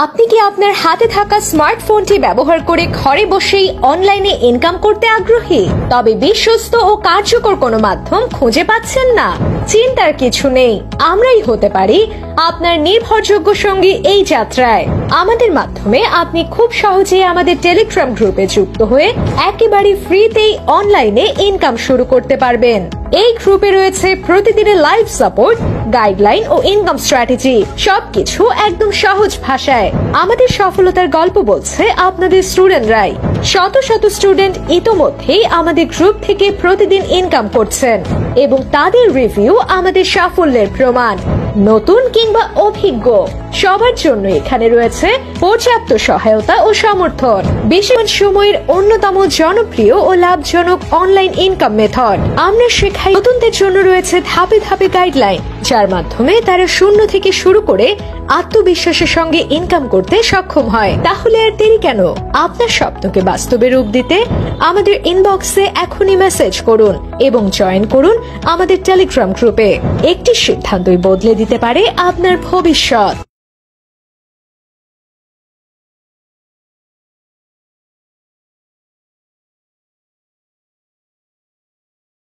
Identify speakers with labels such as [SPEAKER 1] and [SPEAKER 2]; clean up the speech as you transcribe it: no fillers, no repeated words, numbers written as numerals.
[SPEAKER 1] আপনি কি আপনার হাতে থাকা স্মার্টফোনটি ব্যবহার করে ঘরে বসেই অনলাইনে ইনকাম করতে আগ্রহী? তবে বিশ্বস্ত ও কার্যকর কোনো মাধ্যম খুঁজে পাচ্ছেন না? চিন্তার কিছু নেই, আমরাই হতে পারি আপনার নির্ভরযোগ্য সঙ্গী এই যাত্রায়। আমাদের মাধ্যমে আপনি খুব সহজেই আমাদের টেলিগ্রাম গ্রুপে যুক্ত হয়ে একেবারে ফ্রিতেই অনলাইনে ইনকাম শুরু করতে পারবেন। এই গ্রুপে রয়েছে প্রতিদিনের লাইভ সাপোর্ট, গাইডলাইন ও ইনকাম স্ট্র্যাটেজি, সবকিছু একদম সহজ ভাষায়। আমাদের সফলতার গল্প বলছে আপনাদের স্টুডেন্টরাই। শত শত স্টুডেন্ট ইতোমধ্যেই আমাদের গ্রুপ থেকে প্রতিদিন ইনকাম করছেন এবং তাদের রিভিউ আমাদের সাফল্যের প্রমাণ। নতুন কিংবা অভিজ্ঞ সবার জন্য এখানে রয়েছে পর্যাপ্ত সহায়তা ও সমর্থন। বেশিরভাগ সময়ের অন্যতম জনপ্রিয় ও লাভজনক অনলাইন ইনকাম মেথড আমরা শেখাই। নতুনদের জন্য রয়েছে ধাপে ধাপে গাইডলাইন, যার মাধ্যমে তারা শূন্য থেকে শুরু করে আত্মবিশ্বাসের সঙ্গে ইনকাম করতে সক্ষম হয়। তাহলে আর দেরি কেন? আপনার স্বপ্নকে বাস্তবে রূপ দিতে আমাদের ইনবক্সে এখনই মেসেজ করুন এবং জয়েন করুন আমাদের টেলিগ্রাম গ্রুপে। একটি সিদ্ধান্তই বদলে দিতে পারে আপনার ভবিষ্যৎ।